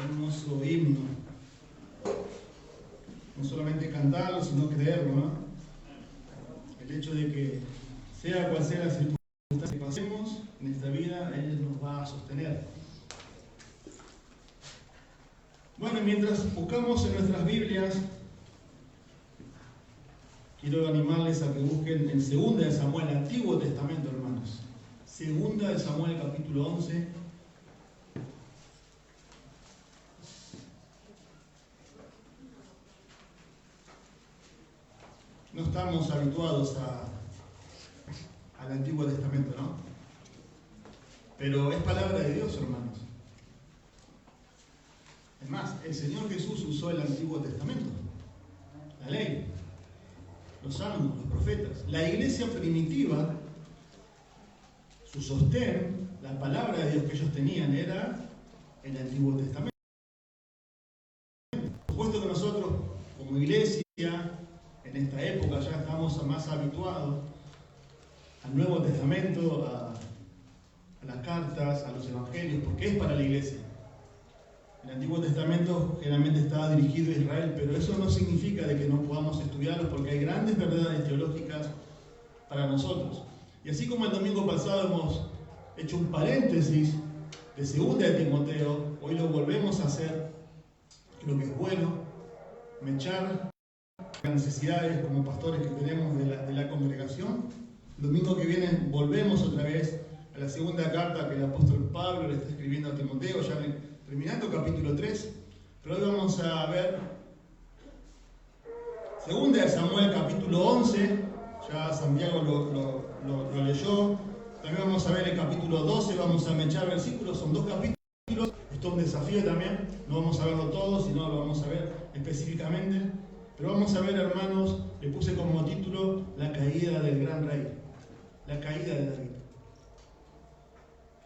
hermoso himno. No solamente cantarlo, sino creerlo, ¿no? El hecho de que, sea cual sea la circunstancia que pasemos en esta vida, Él nos va a sostener. Bueno, mientras buscamos en nuestras Biblias, quiero animarles a que busquen en 2 de Samuel, Antiguo Testamento, hermanos. 2 de Samuel, capítulo 11. No estamos habituados al Antiguo Testamento, ¿no? Pero es palabra de Dios, hermanos. Es más, el Señor Jesús usó el Antiguo Testamento, la ley, los salmos, los profetas. La iglesia primitiva, su sostén, la palabra de Dios que ellos tenían era el Antiguo Testamento. Por supuesto que nosotros, como iglesia, en esta época ya estamos más habituados al Nuevo Testamento, a las cartas, a los evangelios, porque es para la iglesia. El Antiguo Testamento generalmente estaba dirigido a Israel, pero eso no significa de que no podamos estudiarlo, porque hay grandes verdades teológicas para nosotros. Y así como el domingo pasado hemos hecho un paréntesis de 2 de Timoteo, hoy lo volvemos a hacer. Creo que es bueno mechar las necesidades como pastores que tenemos de la congregación. El domingo que viene volvemos otra vez a la segunda carta que el apóstol Pablo le está escribiendo a Timoteo, ya terminando capítulo 3, pero hoy vamos a ver 2 de Samuel capítulo 11, ya Santiago lo leyó. También vamos a ver el capítulo 12, vamos a mechar versículos, son 2 capítulos, esto es un desafío también, no vamos a verlo todo, sino lo vamos a ver específicamente. Pero vamos a ver, hermanos, le puse como título la caída del gran rey, la caída de David.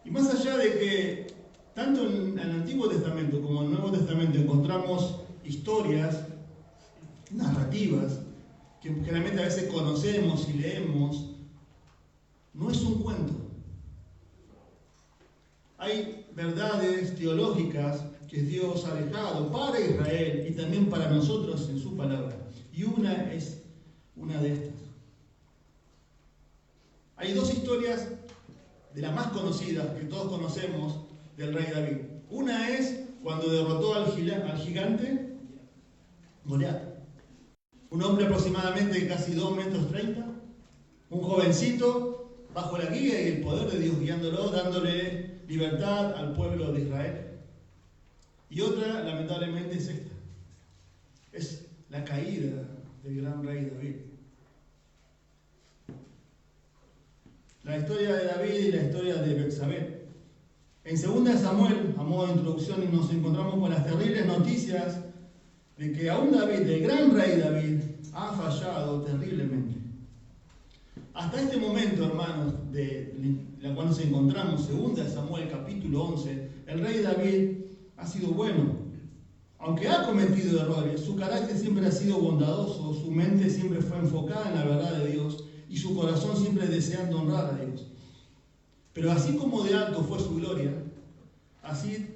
Y más allá de que tanto en el Antiguo Testamento como en el Nuevo Testamento encontramos historias, narrativas, que generalmente a veces conocemos y leemos, no es un cuento. Hay verdades teológicas que Dios ha dejado para Israel y también para nosotros en su palabra. Y una es una de estas. Hay 2 historias de las más conocidas que todos conocemos del rey David. Una es cuando derrotó al gigante Goliat. Un hombre aproximadamente de casi 2 metros 30, un jovencito bajo la guía y el poder de Dios guiándolo, dándole libertad al pueblo de Israel. Y otra, lamentablemente, es esta. Es la caída del gran rey David. La historia de David y la historia de Betsabé. En 2 de Samuel, a modo de introducción, nos encontramos con las terribles noticias de que aún David, el gran rey David, ha fallado terriblemente. Hasta este momento, hermanos, de la cual nos encontramos, 2 de Samuel, capítulo 11, el rey David ha sido bueno. Aunque ha cometido errores, su carácter siempre ha sido bondadoso, su mente siempre fue enfocada en la verdad de Dios y su corazón siempre deseando honrar a Dios. Pero así como de alto fue su gloria, así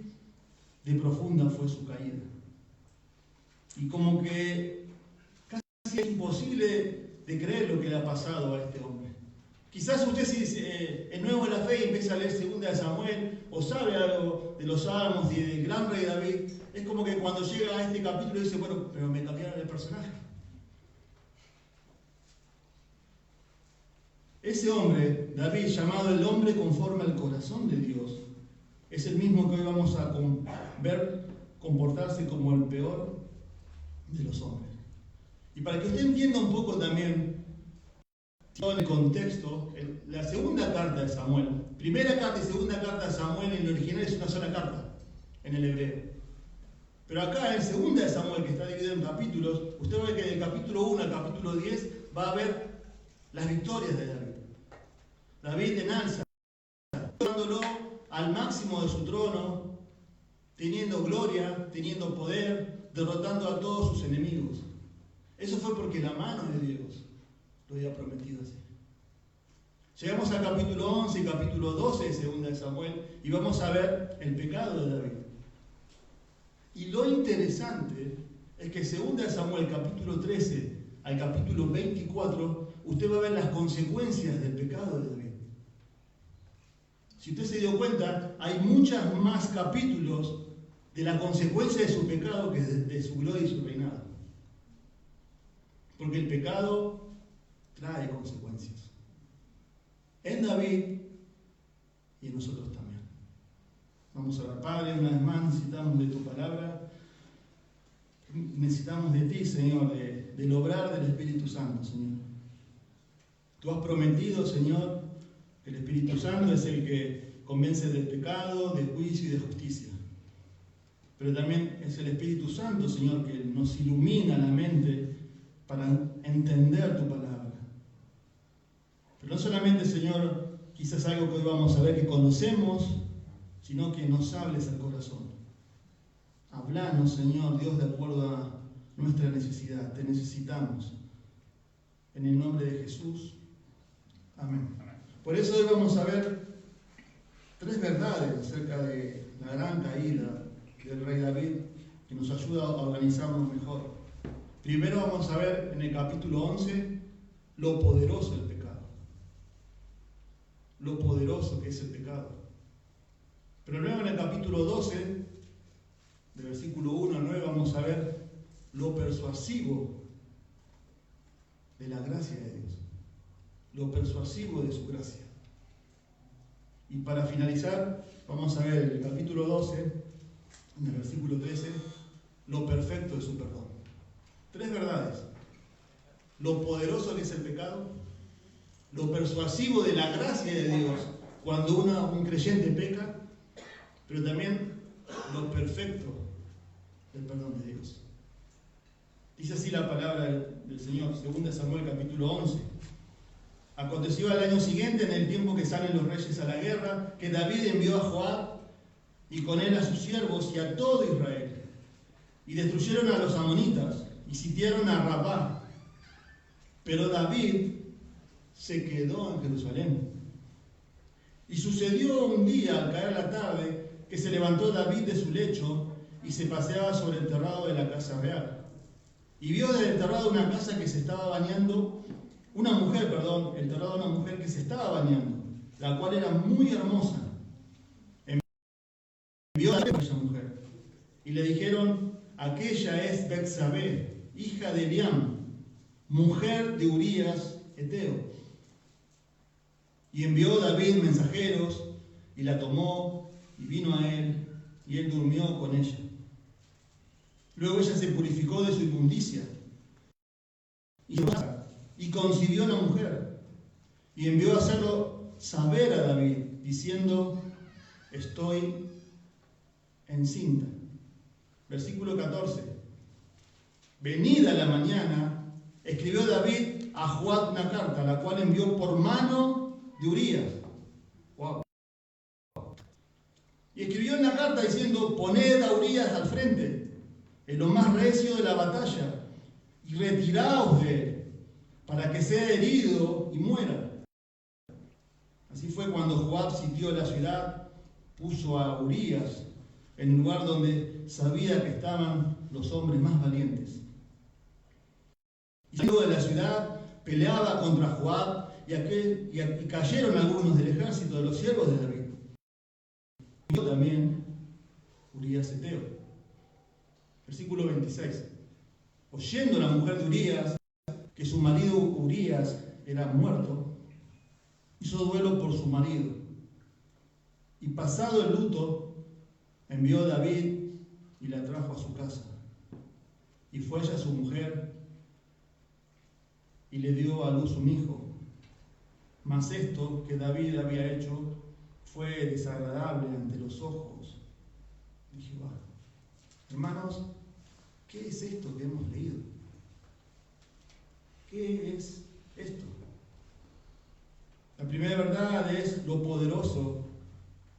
de profunda fue su caída. Y como que casi es imposible de creer lo que le ha pasado a este hombre. Quizás usted si es nuevo en la fe y empieza a leer 2 de Samuel o sabe algo de los salmos y del gran rey David, es como que cuando llega a este capítulo dice, bueno, pero me cambiaron el personaje. Ese hombre, David, llamado el hombre conforme al corazón de Dios, es el mismo que hoy vamos a ver comportarse como el peor de los hombres. Y para que usted entienda un poco también todo el contexto, la segunda carta de Samuel, primera carta y segunda carta de Samuel en el original es una sola carta, en el hebreo. Pero acá en 2 de Samuel, que está dividido en capítulos, usted va a ver que del capítulo 1 al capítulo 10 va a ver las victorias de David. David en alza, llevándolo al máximo de su trono, teniendo gloria, teniendo poder, derrotando a todos sus enemigos. Eso fue porque la mano de Dios lo había prometido así. Llegamos al capítulo 11 y capítulo 12 de 2 de Samuel y vamos a ver el pecado de David. Y lo interesante es que según Samuel capítulo 13 al capítulo 24, usted va a ver las consecuencias del pecado de David. Si usted se dio cuenta, hay muchos más capítulos de la consecuencia de su pecado que de su gloria y su reinado. Porque el pecado trae consecuencias. En David y en nosotros también. Vamos a orar. Padre, una vez más necesitamos de tu palabra. Necesitamos de ti, Señor, del obrar del Espíritu Santo, Señor. Tú has prometido, Señor, que el Espíritu Santo es el que convence del pecado, del juicio y de justicia. Pero también es el Espíritu Santo, Señor, que nos ilumina la mente para entender tu palabra. Pero no solamente, Señor, quizás algo que hoy vamos a ver que conocemos, sino que nos hables al corazón. Hablanos, Señor, Dios, de acuerdo a nuestra necesidad. Te necesitamos. En el nombre de Jesús. Amén. Por eso hoy vamos a ver 3 verdades acerca de la gran caída del rey David que nos ayuda a organizarnos mejor. Primero vamos a ver en el capítulo 11 lo poderoso del pecado. Lo poderoso que es el pecado. Pero luego en el capítulo 12, de versículo 1 al 9, vamos a ver lo persuasivo de la gracia de Dios. Lo persuasivo de su gracia. Y para finalizar, vamos a ver en el capítulo 12, en el versículo 13, lo perfecto de su perdón. 3 verdades. Lo poderoso que es el pecado, lo persuasivo de la gracia de Dios cuando un creyente peca, pero también lo perfecto del perdón de Dios. Dice así la palabra del Señor, 2 Samuel capítulo 11. Aconteció al año siguiente, en el tiempo que salen los reyes a la guerra, que David envió a Joab y con él a sus siervos y a todo Israel. Y destruyeron a los amonitas y sitiaron a Rabá. Pero David se quedó en Jerusalén. Y sucedió un día, al caer la tarde, que se levantó David de su lecho y se paseaba sobre el terrado de la casa real. Y vio desde el terrado una casa que se estaba bañando, el terrado de una mujer que se estaba bañando, la cual era muy hermosa. Envió a aquella mujer y le dijeron: aquella es Betsabé, hija de Eliam, mujer de Urías Eteo. Y envió David mensajeros y la tomó y vino a él y él durmió con ella. Luego ella se purificó de su inmundicia y concibió una mujer y envió a hacerlo saber a David, diciendo: estoy encinta. Versículo 14. Venida la mañana, escribió David a Joab una carta, la cual envió por mano de Urías. Wow. Y escribió en la carta diciendo: poned a Urías al frente, en lo más recio de la batalla, y retiraos de él, para que sea herido y muera. Así fue cuando Joab sitió la ciudad, puso a Urías en el lugar donde sabía que estaban los hombres más valientes. Y saliendo de la ciudad, peleaba contra Joab, y cayeron algunos del ejército de los siervos de David. Y también Urías Eteo. Versículo 26. Oyendo la mujer de Urías que su marido Urías era muerto, hizo duelo por su marido. Y pasado el luto, envió David y la trajo a su casa. Y fue ella su mujer y le dio a luz un hijo. Mas esto que David había hecho fue desagradable ante los ojos de Jehová. Hermanos, ¿qué es esto que hemos leído? ¿Qué es esto? La primera verdad es lo poderoso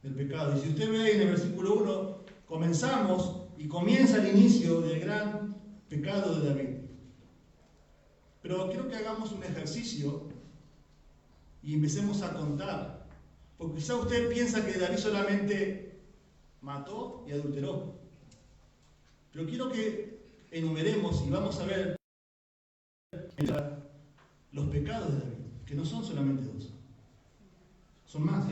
del pecado. Y si usted ve en el versículo 1, comienza el inicio del gran pecado de David. Pero quiero que hagamos un ejercicio y empecemos a contar. Porque quizá usted piensa que David solamente mató y adulteró. Pero quiero que enumeremos y vamos a ver los pecados de David, que no son solamente dos, son más.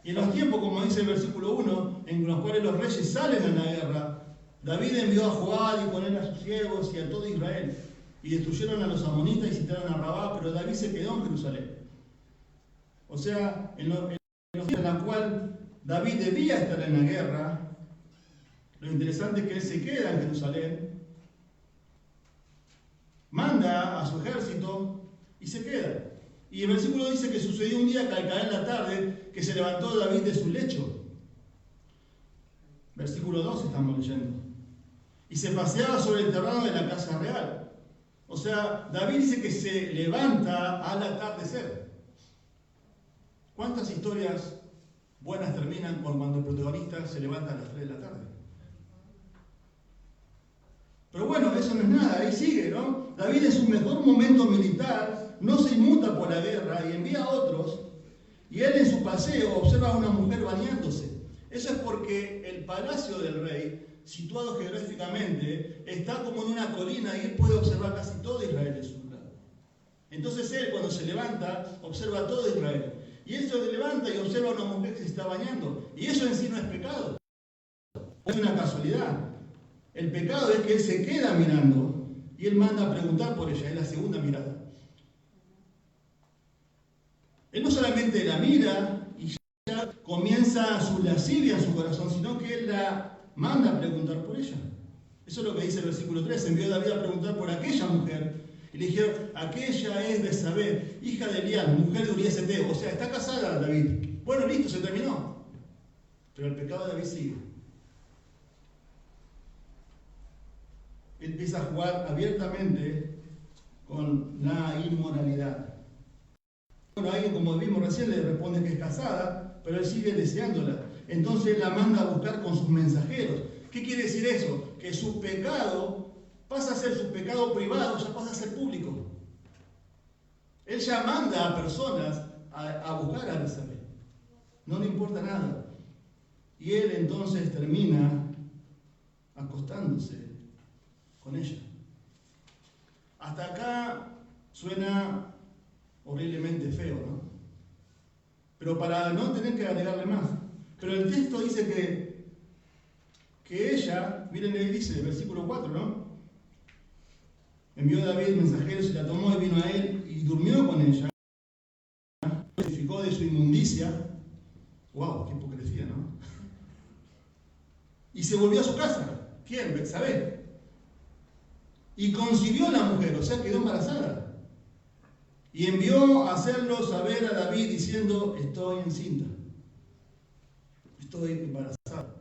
Y en los tiempos, como dice el versículo 1, en los cuales los reyes salen a la guerra, David envió a Joab y con él a sus siervos y a todo Israel, y destruyeron a los amonitas y citaron a Rabá, pero David se quedó en Jerusalén. O sea, en los días en los cuales David debía estar en la guerra, lo interesante es que él se queda en Jerusalén, manda a su ejército y se queda. Y el versículo dice que sucedió un día que al caer la tarde, que se levantó David de su lecho. Versículo 2 estamos leyendo. Y se paseaba sobre el terreno de la casa real. O sea, David dice que se levanta al atardecer. ¿Cuántas historias buenas terminan cuando el protagonista se levanta a las 3 de la tarde? Pero bueno, eso no es nada, ahí sigue, ¿no? David en su mejor momento militar no se inmuta por la guerra y envía a otros, y él en su paseo observa a una mujer bañándose. Eso es porque el palacio del rey, situado geográficamente, está como en una colina y él puede observar casi todo Israel de su lado. Entonces él, cuando se levanta, observa todo Israel. Y él se levanta y observa a una mujer que se está bañando. Y eso en sí no es pecado. Es una casualidad. El pecado es que él se queda mirando y él manda a preguntar por ella. Es la segunda mirada. Él no solamente la mira y ya comienza su lascivia en su corazón, sino que él la manda a preguntar por ella. Eso es lo que dice el versículo 3. Envió David a preguntar por aquella mujer. Y le dijeron, aquella es de Sabé, hija de Eliab, mujer de Urías Eteo. O sea, está casada David. Bueno, listo, se terminó. Pero el pecado de David sigue. Él empieza a jugar abiertamente con la inmoralidad. Bueno, alguien, como vimos recién, le responde que es casada, pero él sigue deseándola. Entonces la manda a buscar con sus mensajeros. ¿Qué quiere decir eso? Que su pecado pasa a ser su pecado privado, ya pasa a ser público. Él ya manda a personas a buscar a Betsabé. No le importa nada. Y él entonces termina acostándose con ella. Hasta acá suena horriblemente feo, ¿no? Pero para no tener que agregarle más. Pero el texto dice que ella, miren, ahí dice, versículo 4, ¿no? Envió David mensajeros y la tomó y vino a él y durmió con ella. Purificó de su inmundicia. ¡Wow! ¡Qué hipocresía!, ¿no? Y se volvió a su casa. ¿Quién? Betsabé. Y concibió la mujer, o sea, quedó embarazada. Y envió a hacerlo saber a David diciendo, estoy encinta. Estoy embarazada.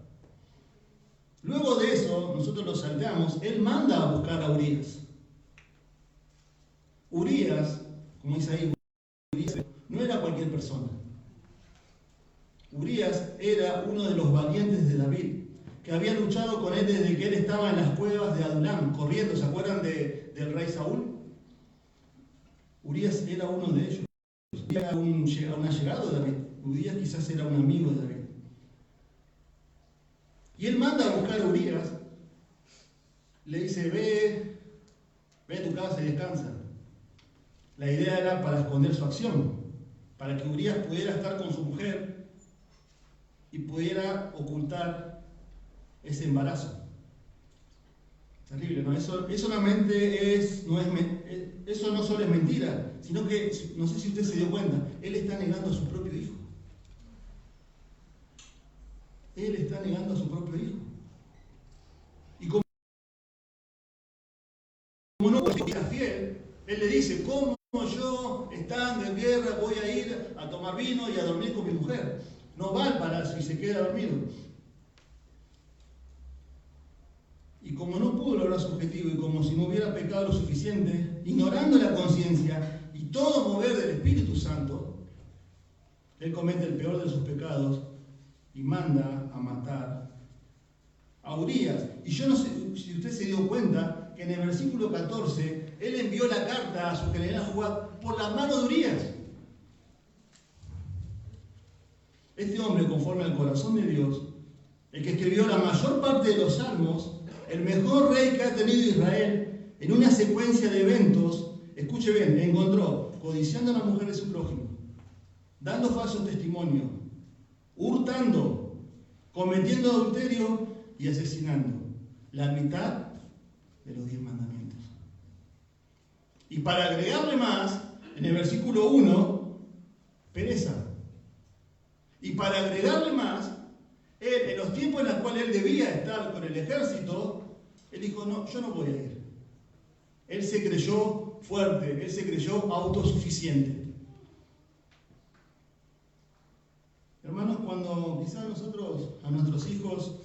Luego de eso, nosotros lo salteamos, él manda a buscar a Urías. Urías, como dice ahí, no era cualquier persona. Urías era uno de los valientes de David, que había luchado con él desde que él estaba en las cuevas de Adulam, corriendo. ¿Se acuerdan del rey Saúl? Urías era uno de ellos. Era un allegado de David. Urías quizás era un amigo de David. Y él manda a buscar a Urías, le dice, ve a tu casa y descansa. La idea era para esconder su acción, para que Urías pudiera estar con su mujer y pudiera ocultar ese embarazo. Terrible, ¿no? Eso solamente eso no solo es mentira, sino que, no sé si usted se dio cuenta, él está negando a su propio hijo. Él está negando a su propio hijo. Y como no puede ser fiel, él le dice, ¿cómo yo, estando en guerra, voy a ir a tomar vino y a dormir con mi mujer? No va al palacio y se queda dormido. Y como no pudo lograr su objetivo y como si no hubiera pecado lo suficiente, ignorando la conciencia y todo mover del Espíritu Santo, él comete el peor de sus pecados y manda a matar a Urías. Y yo no sé si usted se dio cuenta que en el versículo 14, él envió la carta a su general Joab por la mano de Urías. Este hombre, conforme al corazón de Dios, el que escribió la mayor parte de los salmos, el mejor rey que ha tenido Israel, en una secuencia de eventos, escuche bien, encontró codiciando a la mujer de su prójimo, dando falsos testimonios, hurtando, cometiendo adulterio y asesinando. La mitad de los 10 mandamientos. Y para agregarle más, en el versículo 1, pereza. Y para agregarle más, él, en los tiempos en los cuales él debía estar con el ejército, él dijo, no, yo no voy a ir. Él se creyó fuerte, él se creyó autosuficiente. Hermanos, cuando quizás nosotros a nuestros hijos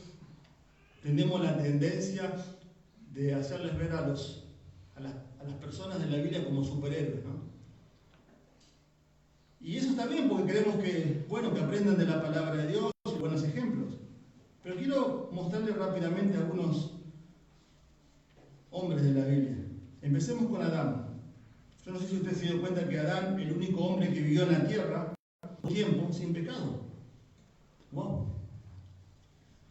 tenemos la tendencia de hacerles ver a las personas de la Biblia como superhéroes, ¿no? Y eso está bien porque queremos que aprendan de la palabra de Dios y buenos ejemplos. Pero quiero mostrarles rápidamente a algunos hombres de la Biblia. Empecemos con Adán. Yo no sé si usted se dio cuenta que Adán, el único hombre que vivió en la tierra, un tiempo sin pecado. ¡Wow!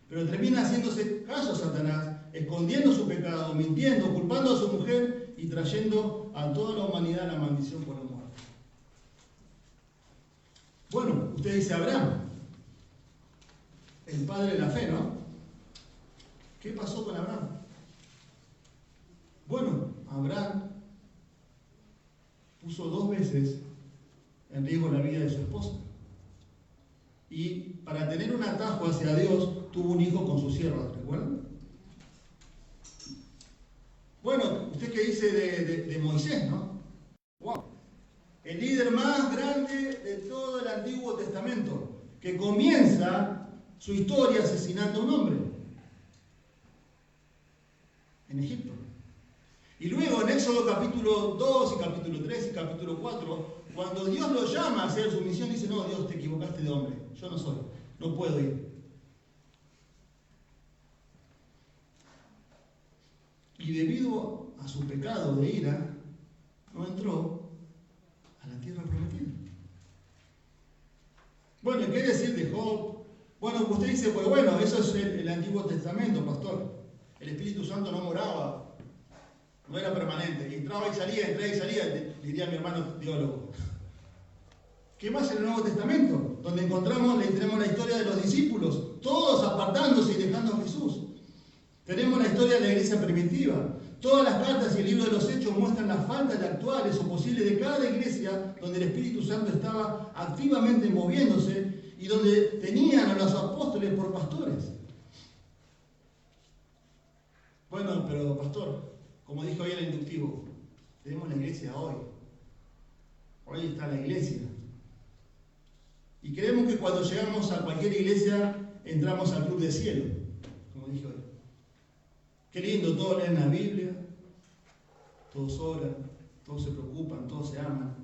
Pero termina haciéndose caso a Satanás, escondiendo su pecado, mintiendo, culpando a su mujer y trayendo a toda la humanidad la maldición por la muerte. Bueno, usted dice Abraham, el padre de la fe, ¿no? ¿Qué pasó con Abraham? Bueno, Abraham puso 2 veces en riesgo la vida de su esposa. Y para tener un atajo hacia Dios, tuvo un hijo con su sierva, ¿recuerdan? Bueno, usted qué dice de Moisés, ¿no? ¡Wow! El líder más grande de todo el Antiguo Testamento, que comienza su historia asesinando a un hombre en Egipto. Y luego en Éxodo capítulo 2 y capítulo 3 y capítulo 4, cuando Dios lo llama a hacer su misión, dice, no, Dios, te equivocaste de hombre, yo no soy, no puedo ir. Y debido a su pecado de ira, no entró a la tierra prometida. Bueno, ¿qué decir de Job? Bueno, usted dice, pues bueno, eso es el Antiguo Testamento, pastor. El Espíritu Santo no moraba, no era permanente. Entraba y salía, entraba y salía, diría mi hermano teólogo. ¿Qué más en el Nuevo Testamento? Donde tenemos la historia de los discípulos, todos apartándose y dejando a Jesús. Tenemos la historia de la iglesia primitiva. Todas las cartas y el libro de los Hechos muestran las faltas actuales o posibles de cada iglesia donde el Espíritu Santo estaba activamente moviéndose y donde tenían a los apóstoles por pastores. Bueno, pero pastor, como dijo hoy el inductivo, tenemos la iglesia hoy. Hoy está la iglesia. Y creemos que cuando llegamos a cualquier iglesia, entramos al club de cielo, como dije hoy. Qué lindo, todos leen la Biblia, todos oran, todos se preocupan, todos se aman.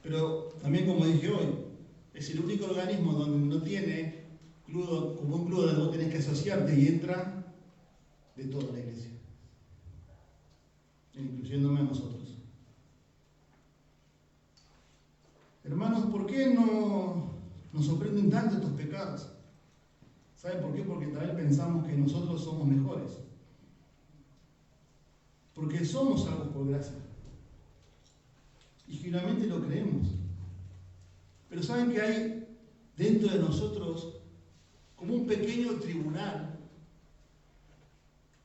Pero también, como dije hoy, es el único organismo donde no tiene como un club donde vos tenés que asociarte y entra de toda la iglesia, incluyéndome a nosotros. Hermanos, ¿por qué no nos sorprenden tanto estos pecados? ¿Saben por qué? Porque tal vez pensamos que nosotros somos mejores. Porque somos salvos por gracia. Y finalmente lo creemos. Pero ¿saben que hay dentro de nosotros como un pequeño tribunal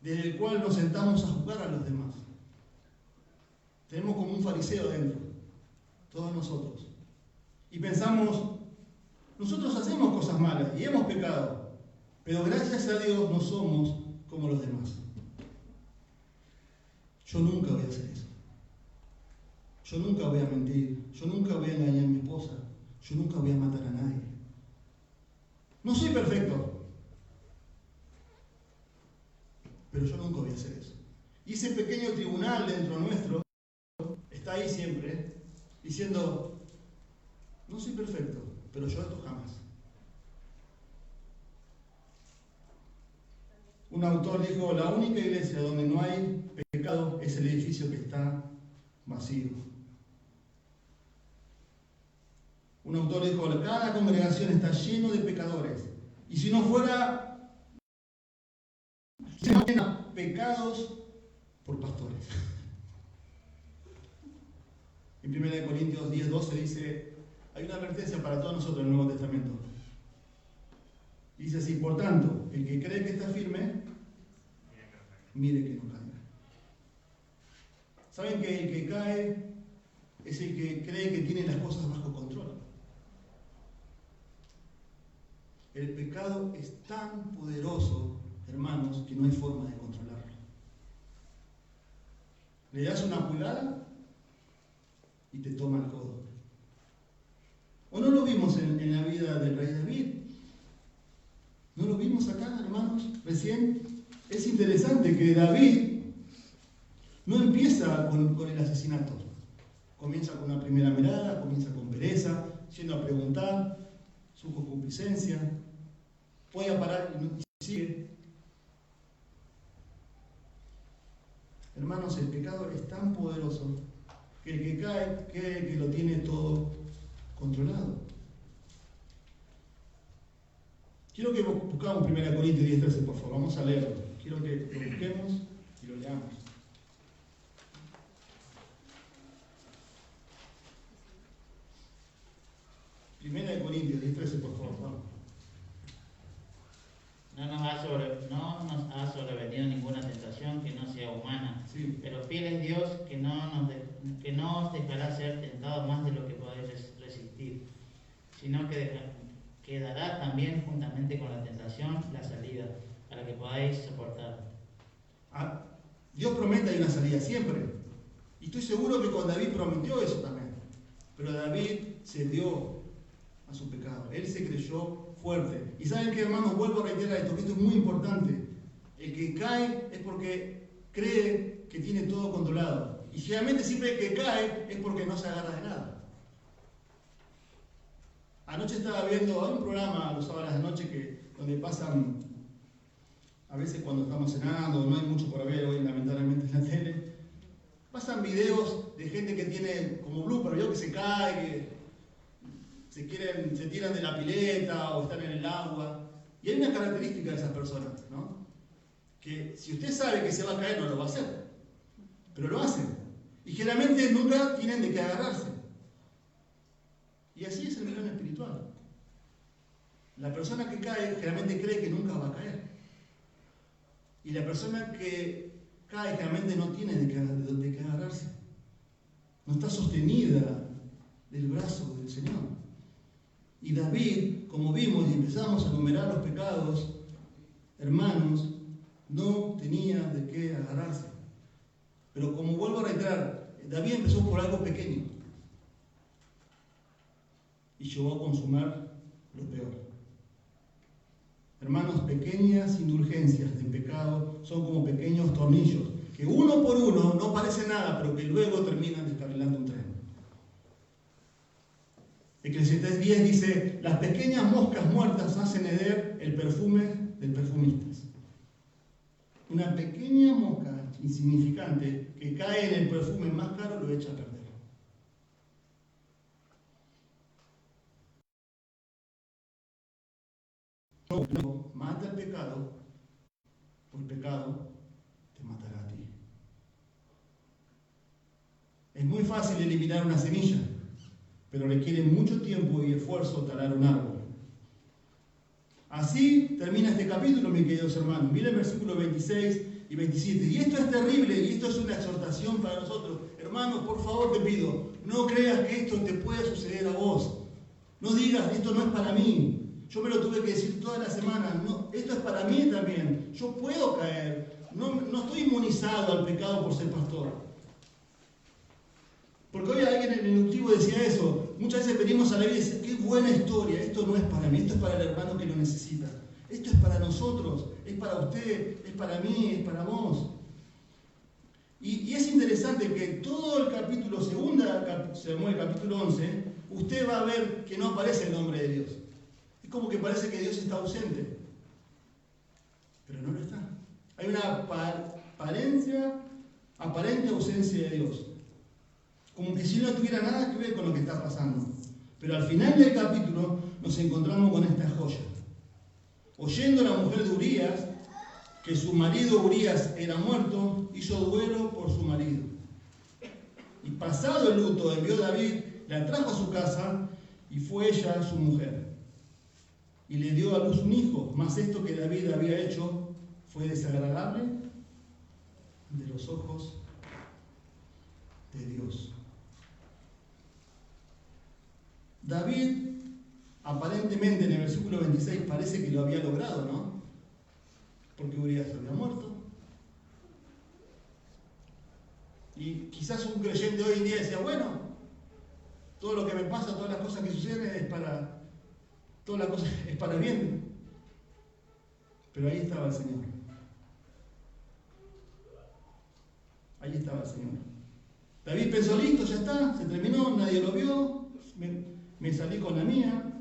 desde el cual nos sentamos a juzgar a los demás? Tenemos como un fariseo dentro, todos nosotros. Y pensamos, nosotros hacemos cosas malas y hemos pecado, pero gracias a Dios no somos como los demás. Yo nunca voy a hacer eso. Yo nunca voy a mentir. Yo nunca voy a engañar a mi esposa. Yo nunca voy a matar a nadie. No soy perfecto, pero yo nunca voy a hacer eso. Y ese pequeño tribunal dentro nuestro está ahí siempre, diciendo, no soy perfecto, pero yo esto jamás. Un autor dijo, la única iglesia donde no hay pecado es el edificio que está vacío. Un autor dijo, cada congregación está lleno de pecadores. Y si no fuera pecados por pastores. En 1 Corintios 10:12 dice, hay una advertencia para todos nosotros en el Nuevo Testamento. Dice así, por tanto, el que cree que está firme, mire que no caiga. ¿Saben que el que cae es el que cree que tiene las cosas bajo control? El pecado es tan poderoso, hermanos, que no hay forma de controlarlo. Le das una pulgada y te toma el codo. ¿O no lo vimos en la vida del rey David? ¿No lo vimos acá, hermanos? Recién. Es interesante que David no empieza con el asesinato. Comienza con una primera mirada, comienza con pereza, yendo a preguntar, su concupiscencia. Puede parar y sigue. Hermanos, el pecado es tan poderoso que el que cae cree que lo tiene todo controlado. Quiero que buscamos 1 Corintios 10:13, por favor. Vamos a leerlo. Quiero que lo busquemos y lo leamos. 1 Corintios 10:13, por favor. Vamos. No nos ha sobrevenido ninguna tentación que no sea humana, Sí. pero fiel es Dios que no os dejará ser tentados más de lo que podéis resistir, sino que dará también juntamente con la tentación la salida, para que podáis soportar. Dios promete hay una salida siempre. Y estoy seguro que con David prometió eso también. Pero David se dio a su pecado. Él se creyó fuerte. Y saben que, hermanos, vuelvo a reiterar esto, que esto es muy importante. El que cae es porque cree que tiene todo controlado. Y generalmente siempre el que cae es porque no se agarra de nada. Anoche estaba viendo, hay un programa los sábados de la noche donde pasan, a veces cuando estamos cenando, no hay mucho por ver hoy lamentablemente en la tele, pasan videos de gente que tiene como blooper, ¿vio? Que se cae, que se tiran de la pileta o están en el agua. Y hay una característica de esas personas, ¿no? Que si usted sabe que se va a caer, no lo va a hacer. Pero lo hacen. Y generalmente nunca tienen de qué agarrarse. Y así es el milagro espiritual. La persona que cae generalmente cree que nunca va a caer. Y la persona que cae generalmente no tiene de qué agarrarse. No está sostenida del brazo del Señor. Y David, como vimos y empezamos a enumerar los pecados, hermanos, no tenía de qué agarrarse. Pero como vuelvo a reiterar, David empezó por algo pequeño y llegó a consumar lo peor. Hermanos, pequeñas indulgencias del pecado son como pequeños tornillos que uno por uno no parece nada, pero que luego terminan descarrilando un tren. Eclesiastés 10 dice, las pequeñas moscas muertas hacen heder el perfume del perfumista. Una pequeña mosca insignificante que cae en el perfume más caro lo echa a perder. No, mata el pecado, o el pecado te matará a ti. Es muy fácil eliminar una semilla, pero requiere mucho tiempo y esfuerzo talar un árbol. Así termina este capítulo, mis queridos hermanos. Miren el versículo 26 y 27. Y esto es terrible, y esto es una exhortación para nosotros. Hermanos, por favor te pido, no creas que esto te puede suceder a vos. No digas, esto no es para mí. Yo me lo tuve que decir toda la semana. No, esto es para mí también. Yo puedo caer. No estoy inmunizado al pecado por ser pastor. Porque hoy alguien en el inductivo decía eso. Muchas veces venimos a la vida y decimos, qué buena historia. Esto no es para mí, esto es para el hermano que lo necesita. Esto es para nosotros, es para usted, es para mí, es para vos. Y es interesante que todo el capítulo, Samuel capítulo 11, usted va a ver que no aparece el nombre de Dios. Es como que parece que Dios está ausente. Pero no lo está. Hay una aparente ausencia de Dios. Como que si no tuviera nada que ver con lo que está pasando. Pero al final del capítulo nos encontramos con esta joya. Oyendo la mujer de Urías que su marido Urías era muerto, hizo duelo por su marido. Y pasado el luto, envió David, la trajo a su casa y fue ella su mujer. Y le dio a luz un hijo, mas esto que David había hecho fue desagradable de los ojos de Dios. David, aparentemente en el versículo 26, parece que lo había logrado, ¿no? Porque Urías había muerto. Y quizás un creyente hoy en día decía, bueno, todo lo que me pasa, todas las cosas que suceden todas las cosas es para bien. Pero ahí estaba el Señor. Ahí estaba el Señor. David pensó, listo, ya está, se terminó, nadie lo vio, me salí con la mía,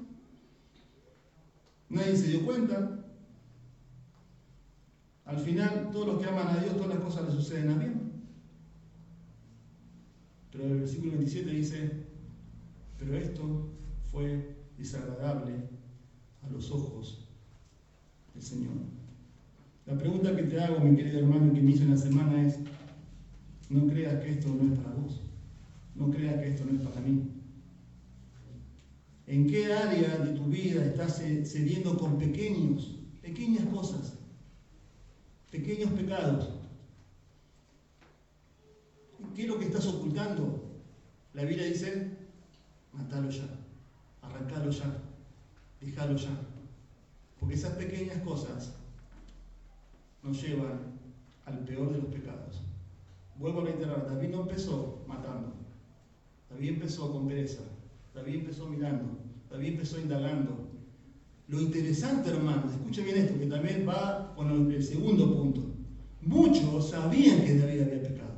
nadie se dio cuenta. Al final, todos los que aman a Dios, todas las cosas les suceden a bien. Pero el versículo 27 dice, pero esto fue desagradable a los ojos del Señor. La pregunta que te hago, mi querido hermano, que me hizo en la semana es, no creas que esto no es para vos. No creas que esto no es para mí. ¿En qué área de tu vida estás cediendo con pequeñas cosas? Pequeños pecados. ¿Qué es lo que estás ocultando? La Biblia dice, matalo ya, arrancalo ya, déjalo ya. Porque esas pequeñas cosas nos llevan al peor de los pecados. Vuelvo a reiterar, David no empezó matando. David empezó con pereza. David empezó mirando. David empezó indagando. Lo interesante, hermanos, escuchen bien esto, que también va con el segundo punto. Muchos sabían que David había pecado.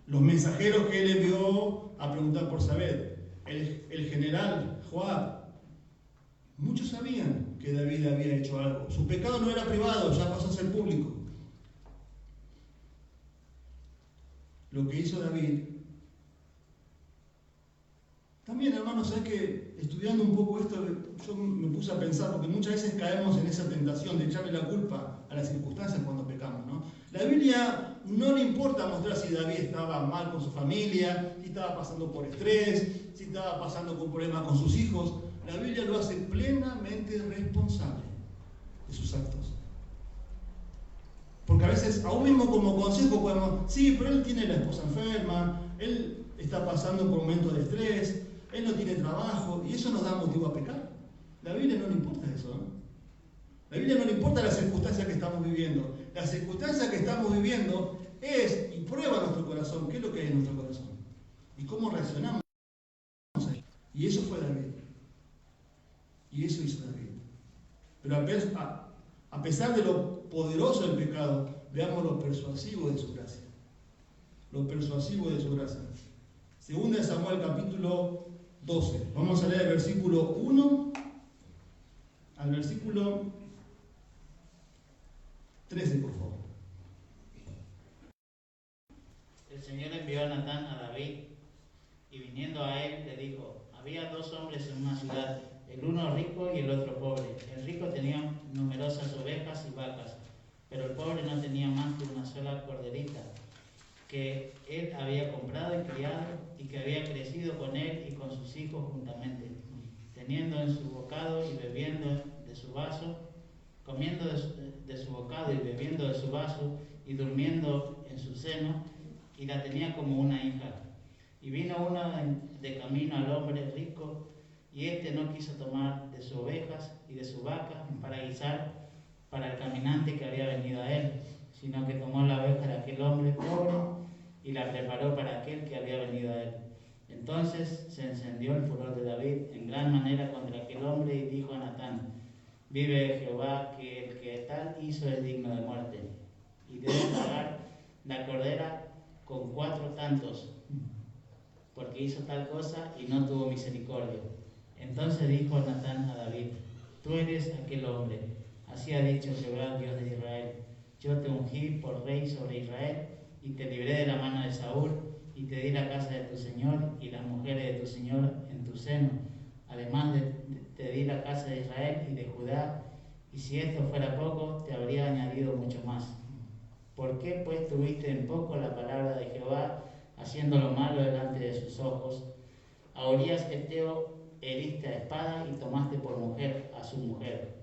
Los mensajeros que él envió a preguntar por saber, el general Joab, muchos sabían que David había hecho algo. Su pecado no era privado, ya pasó a ser público. Lo que hizo David. También, hermanos, sabes que estudiando un poco esto, yo me puse a pensar, porque muchas veces caemos en esa tentación de echarle la culpa a las circunstancias cuando pecamos, ¿no? La Biblia no le importa mostrar si David estaba mal con su familia, si estaba pasando por estrés, si estaba pasando con problemas con sus hijos. La Biblia lo hace plenamente responsable de sus actos. Porque a veces, aún mismo como consejo podemos, sí, pero él tiene la esposa enferma, él está pasando por momentos de estrés, él no tiene trabajo, y eso nos da motivo a pecar. La Biblia no le importa eso, ¿no? La Biblia no le importa las circunstancias que estamos viviendo. Las circunstancias que estamos viviendo es y prueba nuestro corazón, qué es lo que hay en nuestro corazón y cómo reaccionamos a ello. Y eso fue David. Y eso hizo David. Pero a pesar de lo poderoso del pecado, veamos lo persuasivo de su gracia. Lo persuasivo de su gracia. Segunda de Samuel, capítulo 12. Vamos a leer el versículo 1 al versículo 13, por favor. El Señor envió a Natán a David, y viniendo a él le dijo, había dos hombres en una ciudad, el uno rico y el otro pobre. El rico tenía numerosas ovejas y vacas, pero el pobre no tenía más que una sola corderita, que él había comprado y criado, y que había crecido con él y con sus hijos juntamente, teniendo en su bocado y bebiendo de su vaso, comiendo de su bocado y bebiendo de su vaso, y durmiendo en su seno, y la tenía como una hija. Y vino uno de camino al hombre rico, y éste no quiso tomar de sus ovejas y de su vaca para guisar para el caminante que había venido a él, sino que tomó la oveja de aquel hombre pobre y la preparó para aquel que había venido a él. Entonces se encendió el furor de David en gran manera contra aquel hombre y dijo a Natán, vive Jehová, que el que tal hizo es digno de muerte, y debe pagar la cordera con 4 tantos, porque hizo tal cosa y no tuvo misericordia. Entonces dijo Natán a David, tú eres aquel hombre. Así ha dicho Jehová, Dios de Israel, yo te ungí por rey sobre Israel, y te libré de la mano de Saúl, y te di la casa de tu señor y las mujeres de tu señor en tu seno. Además te di la casa de Israel y de Judá, y si esto fuera poco, te habría añadido mucho más. ¿Por qué pues tuviste en poco la palabra de Jehová, haciendo lo malo delante de sus ojos? A Urías Heteo heriste a espada y tomaste por mujer a su mujer,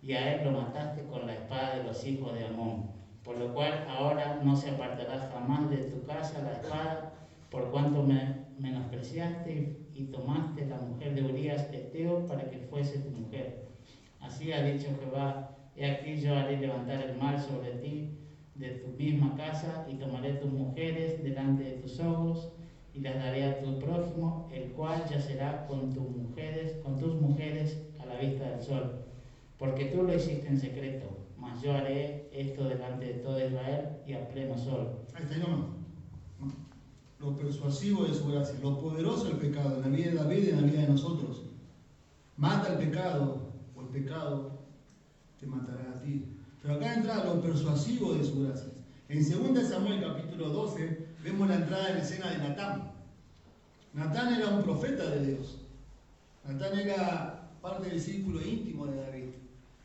y a él lo mataste con la espada de los hijos de Amón. Por lo cual ahora no se apartará jamás de tu casa la espada, por cuanto me menospreciaste y tomaste la mujer de Urías Heteo para que fuese tu mujer. Así ha dicho Jehová: he aquí yo haré levantar el mal sobre ti de tu misma casa, y tomaré tus mujeres delante de tus ojos, y las daré a tu prójimo, el cual yacerá con tus mujeres a la vista del sol. Porque tú lo hiciste en secreto, mas yo haré esto delante de todo Israel y a pleno sol. Ahí está, ahí nomás. Lo persuasivo de su gracia, lo poderoso del pecado, en la vida de David y en la vida de nosotros. Mata el pecado, o el pecado te matará a ti. Pero acá entra lo persuasivo de su gracia. En 2 Samuel capítulo 12 vemos la entrada en escena de Natán. Natán era un profeta de Dios. Natán era parte del círculo íntimo de David.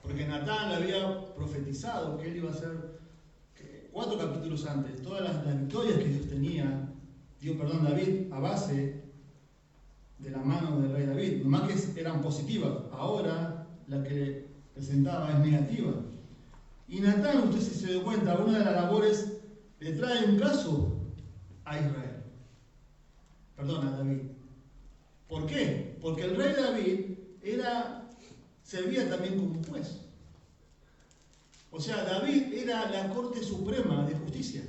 Porque Natán le había profetizado que él iba a hacer 4 capítulos antes, todas las victorias que Dios tenía, David, a base de la mano del rey David. Nomás que eran positivas. Ahora la que presentaba es negativa. Y Natán, usted si se dio cuenta, una de las labores le trae un caso a Israel. Perdón, a David. ¿Por qué? Porque el rey David servía también como juez. O sea, David era la corte suprema de justicia.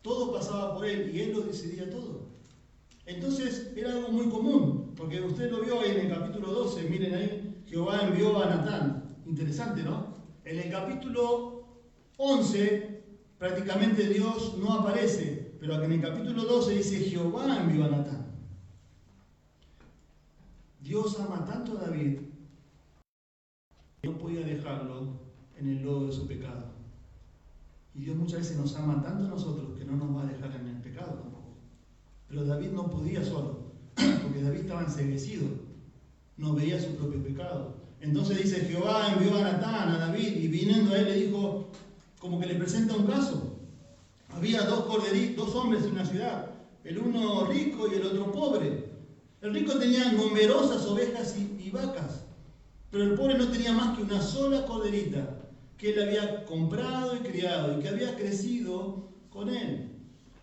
Todo pasaba por él y él lo decidía todo. Entonces era algo muy común, porque usted lo vio ahí en el capítulo 12, miren ahí, Jehová envió a Natán. Interesante, ¿no? En el capítulo 11, prácticamente Dios no aparece, pero en el capítulo 12 dice Jehová envió a Natán. Dios ama tanto a David que no podía dejarlo en el lodo de su pecado. Y Dios muchas veces nos ama tanto a nosotros que no nos va a dejar en el pecado tampoco. Pero David no podía solo, porque David estaba enceguecido, no veía su propio pecado. Entonces dice, Jehová envió a Natán, a David, y viniendo a él le dijo, como que le presenta un caso. Había dos hombres en una ciudad, el uno rico y el otro pobre. El rico tenía numerosas ovejas y vacas, pero el pobre no tenía más que una sola corderita que él había comprado y criado y que había crecido con él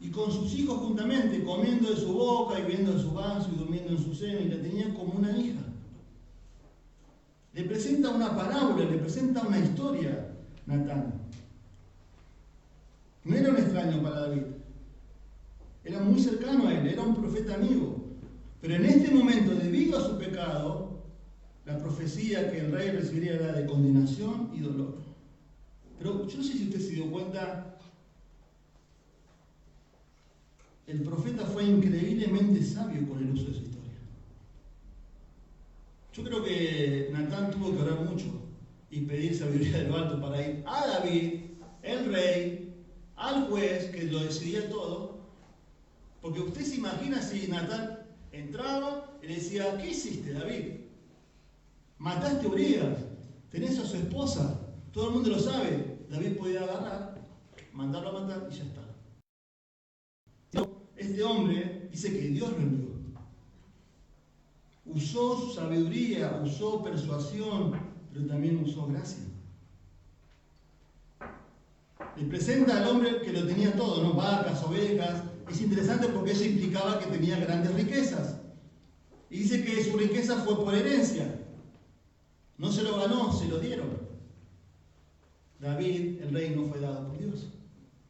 y con sus hijos juntamente, comiendo de su boca y bebiendo de su vaso y durmiendo en su seno, y la tenía como una hija. Le presenta una parábola, le presenta una historia, Natán. No era un extraño para David, era muy cercano a él, era un profeta amigo. Pero en este momento, debido a su pecado, la profecía que el rey recibiría era de condenación y dolor. Pero yo no sé si usted se dio cuenta, el profeta fue increíblemente sabio con el uso de su historia. Yo creo que Natán tuvo que orar mucho y pedir sabiduría de lo alto para ir a David, el rey, al juez, que lo decidía todo. Porque usted se imagina si Natán entraba y le decía, ¿qué hiciste, David? Mataste a Urías, tenés a su esposa, todo el mundo lo sabe. David podía agarrar, mandarlo a matar y ya está. Este hombre dice que Dios lo envió. Usó su sabiduría, usó persuasión, pero también usó gracia. Le presenta al hombre que lo tenía todo, ¿no? Vacas, ovejas. Es interesante porque eso implicaba que tenía grandes riquezas. Y dice que su riqueza fue por herencia. No se lo ganó, se lo dieron. David, el rey, no fue dado por Dios.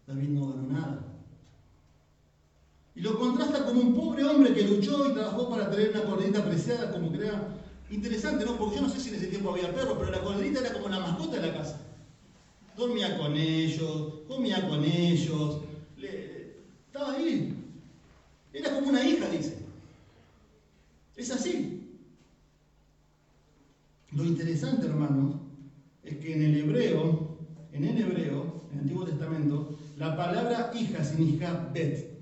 David no ganó nada. Y lo contrasta con un pobre hombre que luchó y trabajó para tener una corderita preciada, como que era interesante, ¿no? Porque yo no sé si en ese tiempo había perros, pero la corderita era como la mascota de la casa. Dormía con ellos, comía con ellos, estaba ahí. Era como una hija, dice. Es así. Lo interesante, hermanos, es que en el hebreo, en el Antiguo Testamento, la palabra hija significa bet.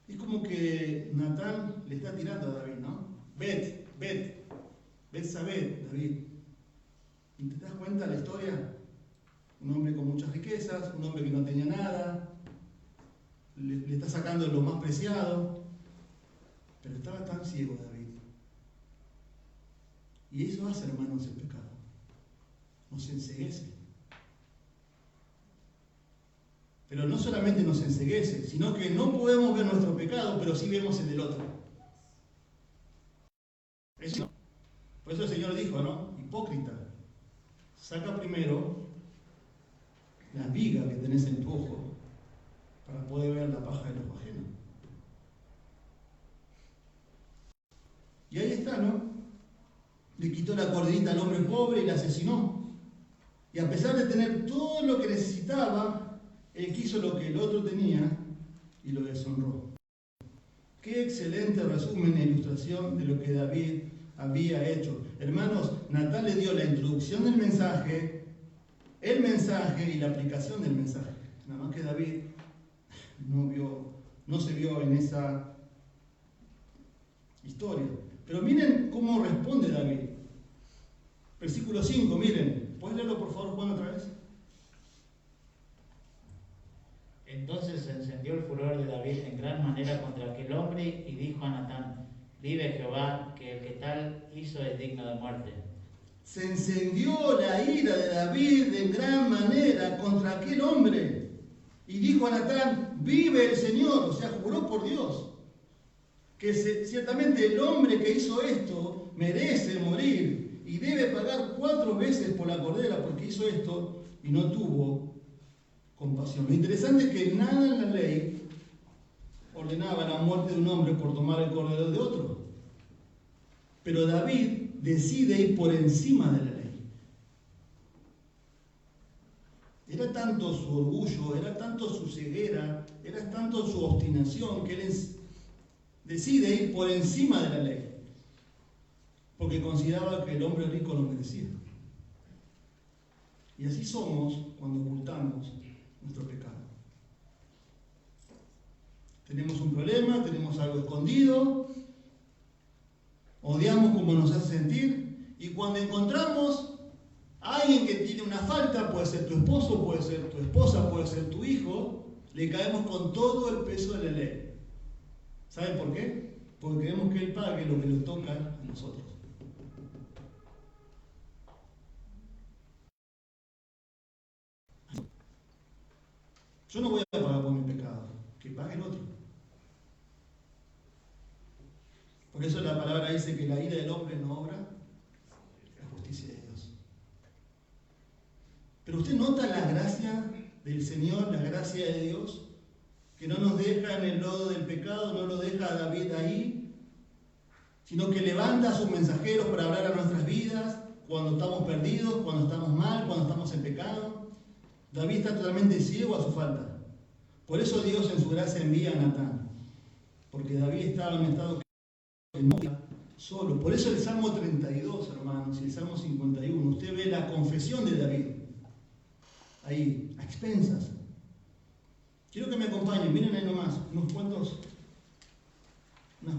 Es como que Natán le está tirando a David, ¿no? Bet Sabed, David. ¿Y te das cuenta de la historia? Un hombre con muchas riquezas, un hombre que no tenía nada, le está sacando lo más preciado, pero estaba tan ciego David. Y eso hace, hermanos, el pecado. Nos enceguece. Pero no solamente nos enceguece, sino que no podemos ver nuestro pecado, pero sí vemos el del otro. Eso. Por eso el Señor dijo, ¿no? Hipócrita, saca primero la viga que tenés en tu ojo para poder ver la paja del ojo ajeno. Y ahí está, ¿no? Le quitó la corderita al hombre pobre y la asesinó. Y a pesar de tener todo lo que necesitaba, él quiso lo que el otro tenía y lo deshonró. Qué excelente resumen e ilustración de lo que David había hecho. Hermanos, Natán le dio la introducción del mensaje, el mensaje y la aplicación del mensaje. Nada más que David no se vio en esa historia. Pero miren cómo responde David. Versículo 5, miren. ¿Puedes leerlo por favor, Juan, otra vez? Entonces se encendió el furor de David en gran manera contra aquel hombre y dijo a Natán: vive Jehová, que el que tal hizo es digno de muerte. Se encendió la ira de David en gran manera contra aquel hombre y dijo a Natán: vive el Señor, o sea, juró por Dios, que ciertamente el hombre que hizo esto merece morir y debe pagar 4 veces por la cordera porque hizo esto y no tuvo compasión. Lo interesante es que nada en la ley ordenaba la muerte de un hombre por tomar el cordero de otro. Pero David decide ir por encima de la ley. Era tanto su orgullo, era tanto su ceguera, era tanto su obstinación que él decide ir por encima de la ley. Porque consideraba que el hombre rico lo merecía. Y así somos cuando ocultamos nuestro pecado. Tenemos un problema, tenemos algo escondido, odiamos cómo nos hace sentir, y cuando encontramos a alguien que tiene una falta, puede ser tu esposo, puede ser tu esposa, puede ser tu hijo, le caemos con todo el peso de la ley. ¿Saben por qué? Porque queremos que él pague lo que nos toca a nosotros. Yo no voy a pagar por mi pecado, que pague el otro. Por eso la palabra dice que la ira del hombre no obra la justicia de Dios. Pero usted nota la gracia del Señor, la gracia de Dios, que no nos deja en el lodo del pecado, no lo deja a David ahí, sino que levanta a sus mensajeros para hablar a nuestras vidas cuando estamos perdidos, cuando estamos mal, cuando estamos en pecado. David está totalmente ciego a su falta. Por eso Dios en su gracia envía a Natán, porque David estaba en un estado que no era solo. Por eso el Salmo 32, hermanos, y el Salmo 51, usted ve la confesión de David, ahí, a expensas. Quiero que me acompañen, miren ahí nomás, unas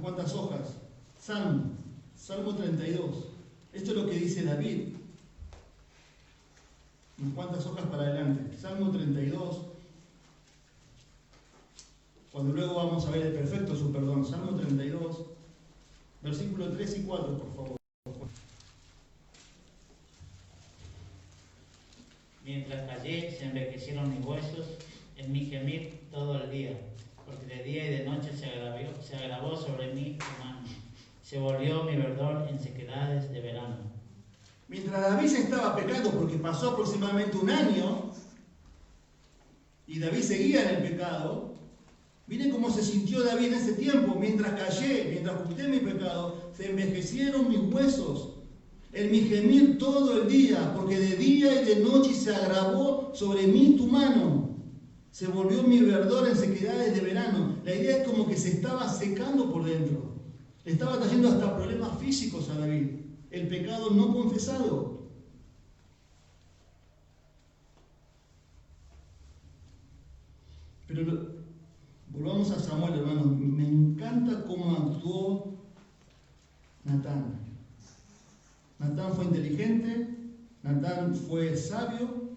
cuantas hojas. Salmo 32. Esto es lo que dice David. Unas cuantas hojas para adelante. Salmo 32. Cuando luego vamos a ver el perfecto su perdón. Salmo 32, versículos 3 y 4, por favor. Mientras callé, se envejecieron mis huesos en mi gemir todo el día, porque de día y de noche se agravó sobre mí tu mano. Se volvió mi verdor en sequedades de verano. Mientras David se estaba pecando, porque pasó aproximadamente un año, y David seguía en el pecado, miren cómo se sintió David en ese tiempo. Mientras callé, mientras oculté mi pecado, se envejecieron mis huesos en mi gemir todo el día, porque de día y de noche se agravó sobre mí tu mano. Se volvió mi verdor en sequedades de verano. La idea es como que se estaba secando por dentro. Le estaba trayendo hasta problemas físicos a David. El pecado no confesado. Pero volvamos a Samuel, hermanos. Me encanta cómo actuó Natán. Natán fue inteligente, Natán fue sabio,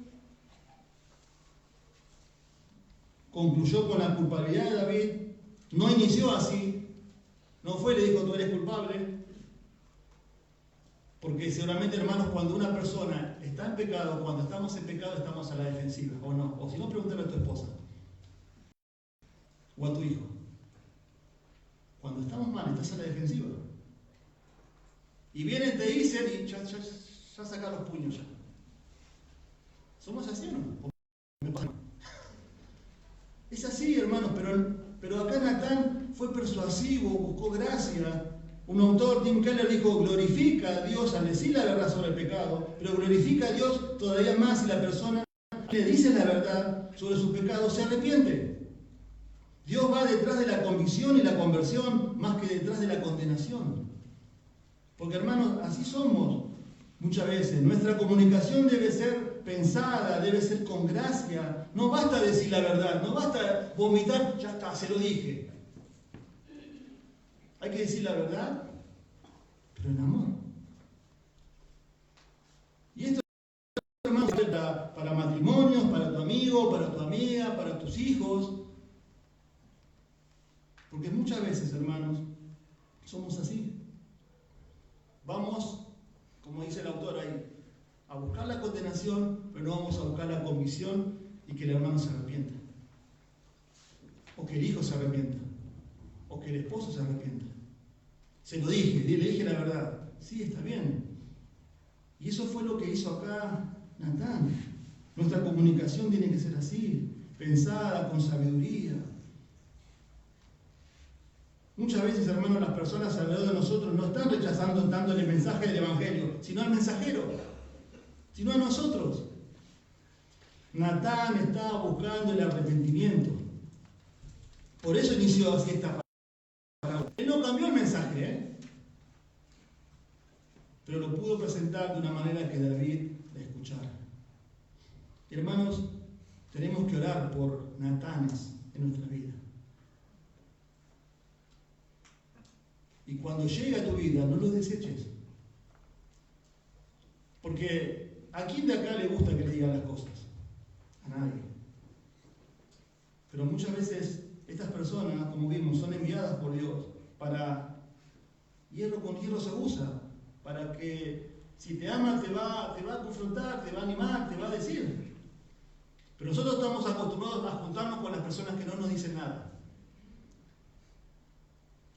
concluyó con la culpabilidad de David, no inició así, no fue y le dijo tú eres culpable, porque seguramente, hermanos, cuando una persona está en pecado, cuando estamos en pecado estamos a la defensiva, ¿o no? O si no, pregúntale a tu esposa o a tu hijo. Cuando estamos mal, estás a la defensiva. Y vienen, te dicen y ya saca los puños ya. ¿Somos así o no? Es así, hermanos, pero acá Natán fue persuasivo, buscó gracia. Un autor, Tim Keller, dijo, glorifica a Dios al decir la verdad sobre el pecado, pero glorifica a Dios todavía más si la persona que dice la verdad sobre su pecado se arrepiente. Dios va detrás de la convicción y la conversión más que detrás de la condenación. Porque, hermanos, así somos muchas veces. Nuestra comunicación debe ser pensada, debe ser con gracia. No basta decir la verdad, no basta vomitar, ya está, se lo dije. Hay que decir la verdad, pero en amor. Y esto, hermanos, para matrimonios, para tu amigo, para tu amiga, para tus hijos. Porque muchas veces, hermanos, somos así. Vamos, como dice el autor ahí, a buscar la condenación, pero no vamos a buscar la convicción y que el hermano se arrepienta. O que el hijo se arrepienta. O que el esposo se arrepienta. Se lo dije, le dije la verdad. Sí, está bien. Y eso fue lo que hizo acá Natán. Nuestra comunicación tiene que ser así, pensada, con sabiduría. Muchas veces, hermanos, las personas alrededor de nosotros no están rechazando tanto el mensaje del Evangelio, sino al mensajero, sino a nosotros. Natán estaba buscando el arrepentimiento. Por eso inició así esta parábola. Él no cambió el mensaje, pero lo pudo presentar de una manera que David la escuchara. Hermanos, tenemos que orar por Natanes en nuestra vida. Y cuando llegue a tu vida, no lo deseches. Porque ¿a quién de acá le gusta que le digan las cosas? A nadie. Pero muchas veces estas personas, como vimos, son enviadas por Dios para hierro con hierro se usa, para que si te ama te va a confrontar, te va a animar, te va a decir. Pero nosotros estamos acostumbrados a juntarnos con las personas que no nos dicen nada.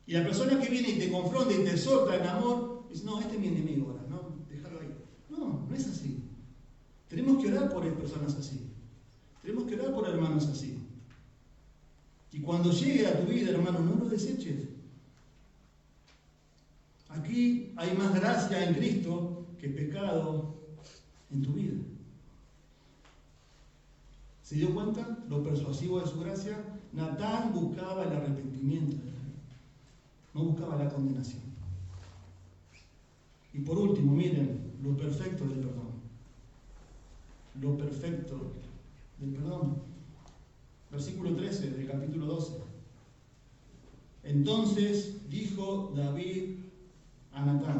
Y la persona que viene y te confronta y te exhorta en amor, dice, no, este es mi enemigo ahora, no, déjalo ahí. No, no es así. Tenemos que orar por personas así. Tenemos que orar por hermanos así. Y cuando llegue a tu vida, hermano, no lo deseches. Aquí hay más gracia en Cristo que pecado en tu vida. ¿Se dio cuenta lo persuasivo de su gracia? Natán buscaba el arrepentimiento. No buscaba la condenación. Y por último, miren, lo perfecto del perdón. Lo perfecto del perdón. Versículo 13 del capítulo 12. Entonces dijo David a Natán.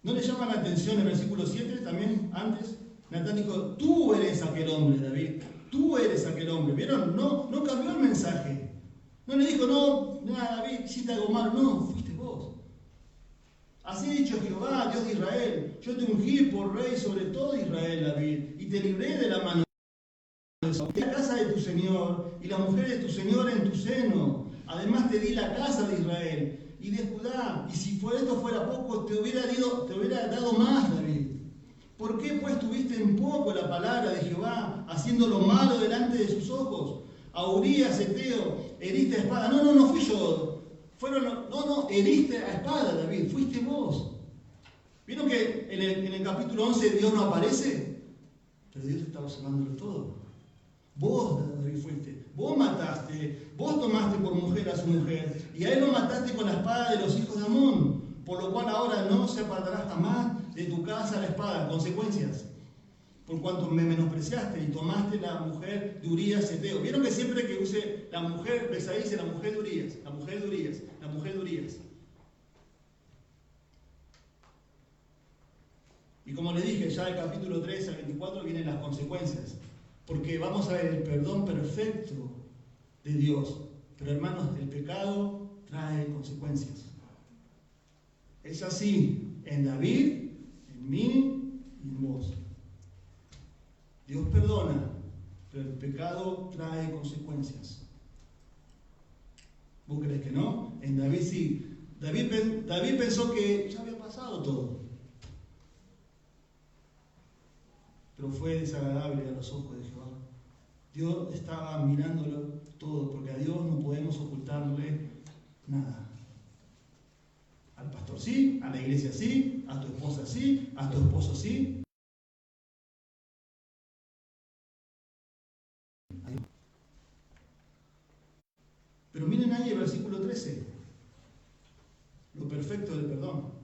¿No le llama la atención el versículo 7 también antes? Natán dijo, tú eres aquel hombre, David. Tú eres aquel hombre. ¿Vieron? No cambió el mensaje. No le dijo, no, David, hiciste algo malo. No, fuiste vos. Así ha dicho Jehová, Dios de Israel. Yo te ungí por rey sobre todo Israel, David, y te libré de la mano de Saúl. La casa de tu Señor y la mujer de tu Señor en tu seno. Además te di la casa de Israel y de Judá. Y si por esto fuera poco, te hubiera dado más, David. ¿Por qué pues tuviste en poco la palabra de Jehová, haciendo lo malo delante de sus ojos? A Urías, Eteo, heriste a espada. No fui yo. Heriste a espada, David. Fuiste vos. ¿Vieron que en el capítulo 11 Dios no aparece? Pero Dios está observándolo todo. Vos, David, fuiste. Vos mataste. Vos tomaste por mujer a su mujer. Y a él lo mataste con la espada de los hijos de Amón. Por lo cual ahora no se apartará jamás de tu casa la espada. Consecuencias. Por cuanto me menospreciaste y tomaste la mujer de Urías Eteo. ¿Vieron que siempre que use la mujer, Besaí dice la mujer de Urías, la mujer de Urías, la mujer de Urías? como les dije, ya del capítulo 3 al 24 vienen las consecuencias. Porque vamos a ver el perdón perfecto de Dios. Pero hermanos, el pecado trae consecuencias. Es así en David, en mí y en vos. Dios perdona, pero el pecado trae consecuencias. ¿Vos crees que no? En David sí. David pensó que ya había pasado todo. Pero fue desagradable a los ojos de Jehová. Dios estaba mirándolo todo, porque a Dios no podemos ocultarle nada. Al pastor sí, a la iglesia sí, a tu esposa sí, a tu esposo sí. Pero miren ahí el versículo 13, lo perfecto del perdón.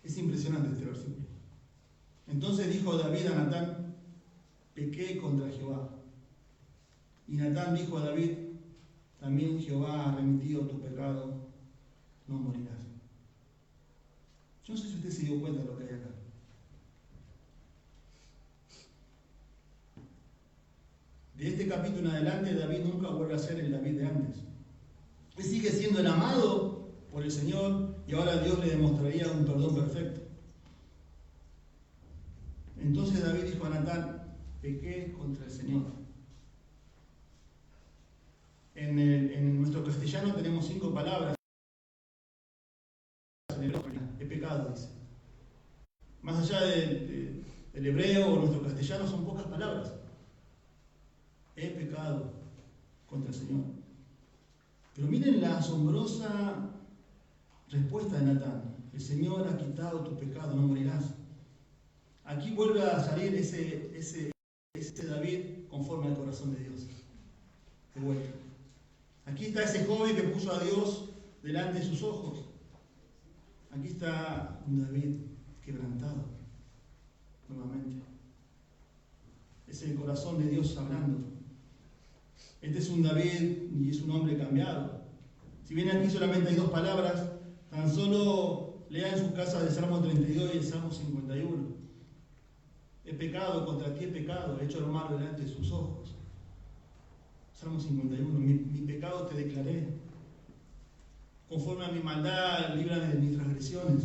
Es impresionante este versículo. Entonces dijo David a Natán: pequé contra Jehová. Y Natán dijo a David: también Jehová ha remitido tu pecado, no morirás. Yo no sé si usted se dio cuenta de lo que hay acá. De este capítulo en adelante, David nunca vuelve a ser el David de antes. Él sigue siendo el amado por el Señor y ahora Dios le demostraría un perdón perfecto. Entonces David dijo a Natán: pequé contra el Señor. En nuestro castellano tenemos 5 palabras. He pecado, dice. Más allá del hebreo o nuestro castellano son pocas palabras. He pecado contra el Señor. Pero miren la asombrosa respuesta de Natán: el Señor ha quitado tu pecado, no morirás. Aquí vuelve a salir ese David conforme al corazón de Dios. De vuelta. Aquí está ese joven que puso a Dios delante de sus ojos. Aquí está un David quebrantado nuevamente. Es el corazón de Dios hablando. Este es un David y es un hombre cambiado. Si bien aquí solamente hay 2 palabras, tan solo lean en sus casas el Salmo 32 y el Salmo 51. He pecado, contra ti he pecado, he hecho lo malo delante de sus ojos. Salmo 51, mi pecado te declaré. Conforme a mi maldad, líbrame de mis transgresiones.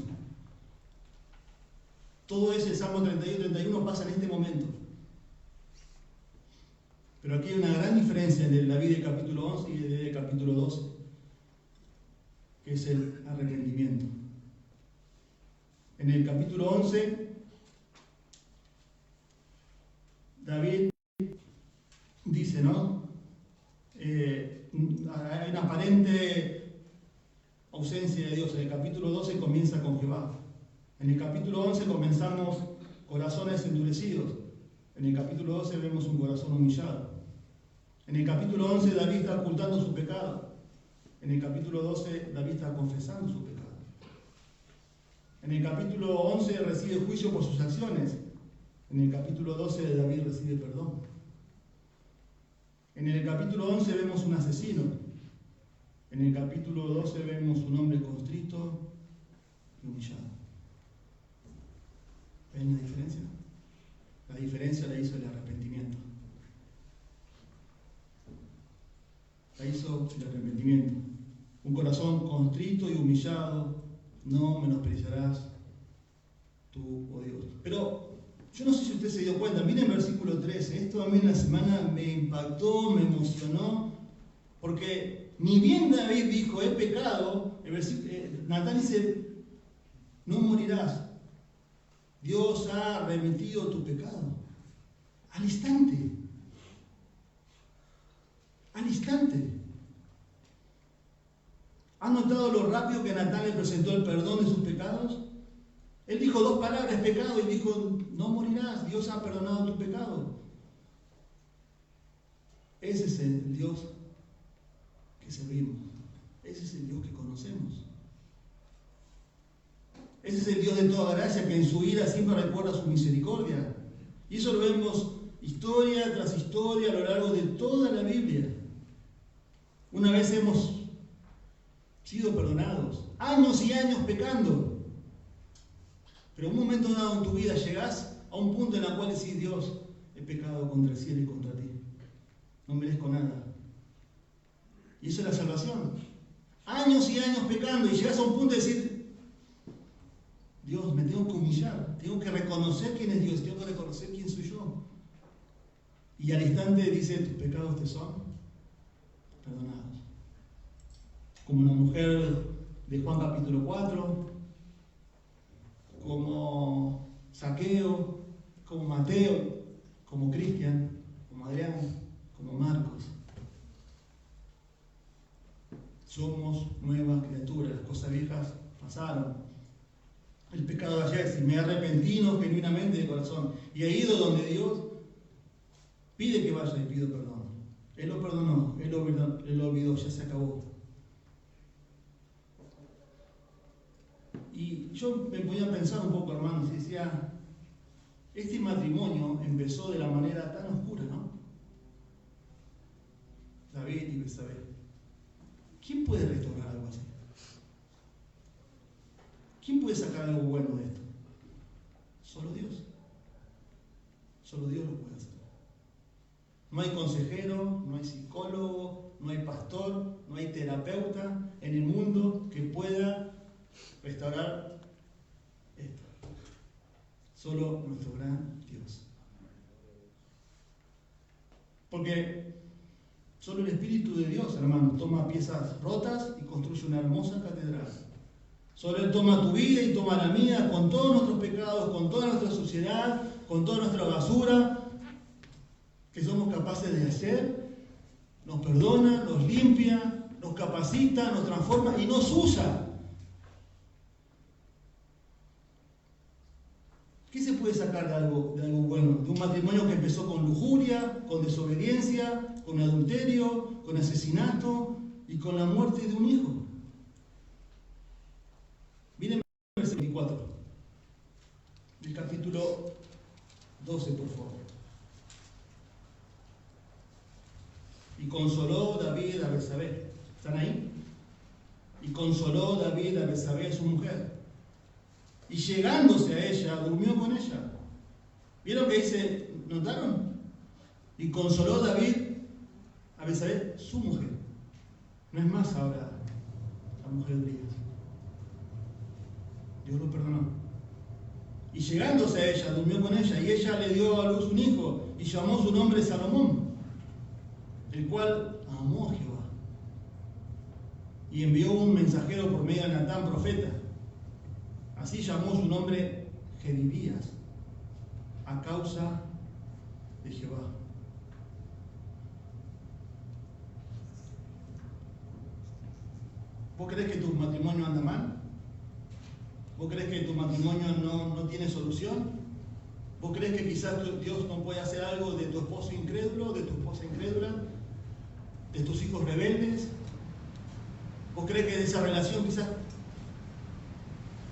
Todo ese Salmo 32 y 31 pasa en este momento. Pero aquí hay una gran diferencia entre el David del capítulo 11 y el del capítulo 12, que es el arrepentimiento. En el capítulo 11, David dice, ¿no? Hay una aparente ausencia de Dios. En el capítulo 12 comienza con Jehová. En el capítulo 11 comenzamos corazones endurecidos. En el capítulo 12 vemos un corazón humillado. En el capítulo 11 David está ocultando su pecado. En el capítulo 12 David está confesando su pecado. En el capítulo 11 recibe juicio por sus acciones. En el capítulo 12 David recibe perdón. En el capítulo 11 vemos un asesino. En el capítulo 12 vemos un hombre constrito y humillado. ¿Ven la diferencia? La diferencia la hizo el arrepentimiento. La hizo el arrepentimiento. Un corazón constrito y humillado, no menospreciarás tú, oh Dios. Pero yo no sé si usted se dio cuenta, miren el versículo 13, esto a mí en la semana me impactó, me emocionó, porque ni bien David dijo, he pecado, Natán dice, no morirás. Dios ha remitido tu pecado. Al instante. Al instante. ¿Han notado lo rápido que Natán le presentó el perdón de sus pecados? Él dijo 2 palabras, pecado, y dijo, no morirás, Dios ha perdonado tu pecado. Ese es el Dios que servimos. Ese es el Dios que conocemos. Ese es el Dios de toda gracia que en su ira siempre recuerda su misericordia. Y eso lo vemos historia tras historia a lo largo de toda la Biblia. Una vez hemos sido perdonados, años y años pecando. Pero en un momento dado en tu vida llegás a un punto en el cual decís: Dios, he pecado contra el cielo y contra ti. No merezco nada. Y eso es la salvación. Años y años pecando y llegás a un punto de decir: Dios, me tengo que humillar, tengo que reconocer quién es Dios, tengo que reconocer quién soy yo. Y al instante dice: tus pecados te son perdonados. Como una mujer de Juan capítulo 4, como Zaqueo, como Mateo, como Cristian, como Adrián, como Marcos. Somos nuevas criaturas, las cosas viejas pasaron. El pecado de ayer, si me he arrepentido genuinamente de corazón y he ido donde Dios, pide que vaya y pido perdón. Él lo perdonó, Él lo olvidó, ya se acabó. Y yo me podía pensar un poco, hermanos, y decía: este matrimonio empezó de la manera tan oscura, ¿no? David y Betsabé. ¿Quién puede restaurar algo así? ¿Quién puede sacar algo bueno de esto? Solo Dios. Solo Dios lo puede hacer. No hay consejero, no hay psicólogo, no hay pastor, no hay terapeuta en el mundo que pueda restaurar esto. Solo nuestro gran Dios. Porque solo el Espíritu de Dios, hermanos, toma piezas rotas y construye una hermosa catedral. Solo Él toma tu vida y toma la mía, con todos nuestros pecados, con toda nuestra suciedad, con toda nuestra basura que somos capaces de hacer, nos perdona, nos limpia, nos capacita, nos transforma y nos usa. ¿Qué se puede sacar de algo bueno? De un matrimonio que empezó con lujuria, con desobediencia, con adulterio, con asesinato y con la muerte de un hijo. Miren el versículo 24 del capítulo 12, por favor. Y consoló David a Betsabé. ¿Están ahí? Y consoló David a Betsabé, su mujer. Y llegándose a ella, durmió con ella. ¿Vieron que dice? ¿Notaron? Y consoló David a Betsabé, su mujer. No es más ahora la mujer de Urias. Dios lo perdonó. Y llegándose a ella, durmió con ella, y ella le dio a luz un hijo, y llamó su nombre Salomón, el cual amó a Jehová. Y envió un mensajero por medio de Natán, profeta. Así llamó su nombre Jedidías, a causa de Jehová. ¿Vos crees que tu matrimonio anda mal? ¿Vos crees que tu matrimonio no tiene solución? ¿Vos crees que quizás Dios no puede hacer algo de tu esposo incrédulo, de tu esposa incrédula, de tus hijos rebeldes? ¿Vos crees que de esa relación quizás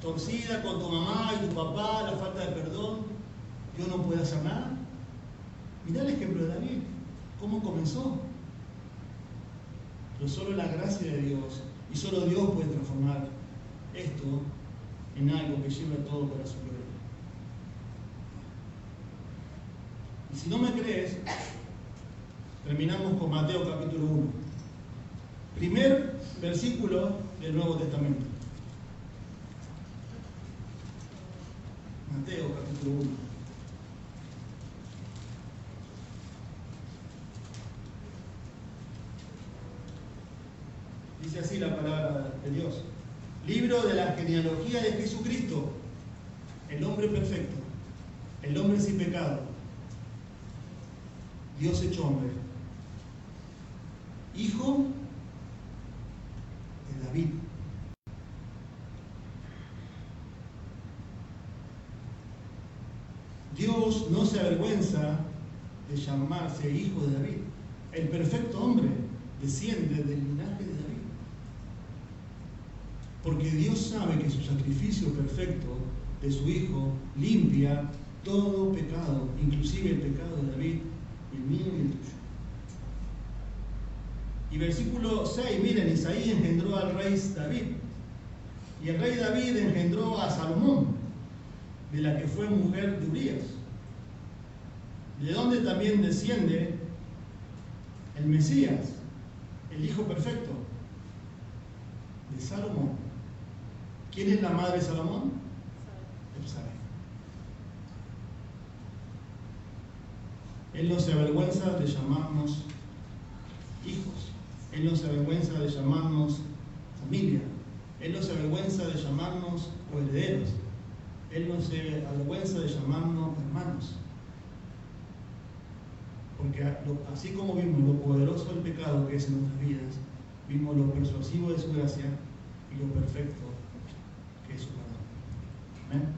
torcida con tu mamá y tu papá, la falta de perdón, Dios no puede hacer nada? Mirá el ejemplo de David, cómo comenzó. Pero solo la gracia de Dios y solo Dios puede transformar esto en algo que lleve a todo para su gloria. Y si no me crees, terminamos con Mateo capítulo 1. Primer versículo del Nuevo Testamento. Mateo capítulo 1. Dice así la palabra de Dios. Libro de la genealogía de Jesucristo, el hombre perfecto, el hombre sin pecado, Dios hecho hombre, hijo de David. Dios no se avergüenza de llamarse hijo de David. El perfecto hombre desciende del linaje de David. Porque Dios sabe que su sacrificio perfecto de su Hijo limpia todo pecado, inclusive el pecado de David, el mío y el tuyo. Y versículo 6, miren, Isaí engendró al rey David. Y el rey David engendró a Salomón, de la que fue mujer de Urías. De donde también desciende el Mesías, el Hijo perfecto, de Salomón. ¿Quién es la madre de Salomón? Betsabé. Él no se avergüenza de llamarnos hijos. Él no se avergüenza de llamarnos familia. Él no se avergüenza de llamarnos coherederos. Él no se avergüenza de llamarnos hermanos. Porque así como vimos lo poderoso del pecado que es en nuestras vidas, vimos lo persuasivo de su gracia y lo perfecto que es su perdón. Amén.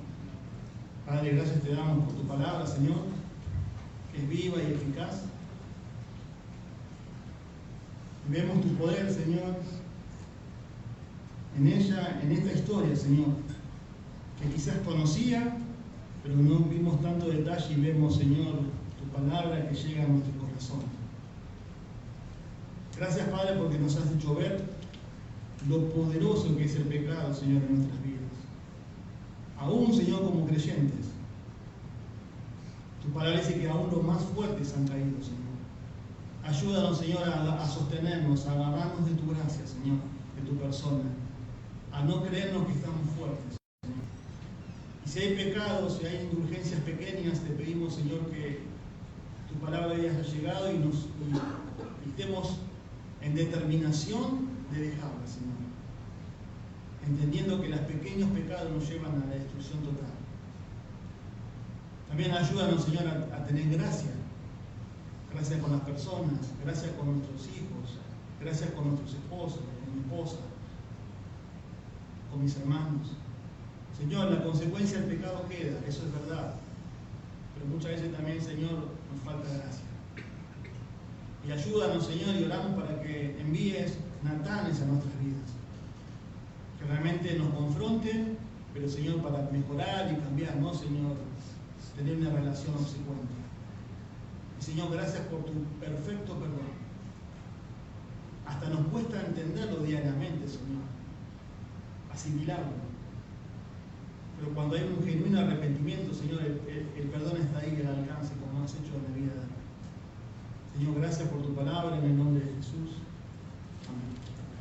Padre, gracias te damos por tu palabra, Señor, que es viva y eficaz. Y vemos tu poder, Señor, en ella, en esta historia, Señor, que quizás conocía, pero no vimos tanto detalle y vemos, Señor, tu palabra que llega a nuestro corazón. Gracias, Padre, porque nos has hecho ver lo poderoso que es el pecado, Señor, en nuestras vidas. Aún, Señor, como creyentes, tu palabra dice que aún los más fuertes han caído, Señor. Ayúdanos, Señor, a sostenernos, a agarrarnos de tu gracia, Señor, de tu persona, a no creernos que estamos fuertes, Señor. Y si hay pecados, si hay indulgencias pequeñas, te pedimos, Señor, que tu palabra haya llegado y estemos en determinación de dejarla, Señor. Entendiendo que los pequeños pecados nos llevan a la destrucción total. También ayúdanos, Señor, a tener gracia. Gracia con las personas, gracia con nuestros hijos, gracia con nuestros esposos, con mi esposa, con mis hermanos. Señor, la consecuencia del pecado queda, eso es verdad. Pero muchas veces también, Señor, nos falta gracia. Y ayúdanos, Señor, y oramos para que envíes Natanes a nuestras vidas. Que realmente nos confronten, pero, Señor, para mejorar y cambiar, ¿no, Señor? Tener una relación obsecuente. Y, Señor, gracias por tu perfecto perdón. Hasta nos cuesta entenderlo diariamente, Señor. Asimilarlo. Pero cuando hay un genuino arrepentimiento, Señor, el perdón está ahí al alcance, como has hecho en la vida. Señor, gracias por tu palabra, en el nombre de Jesús.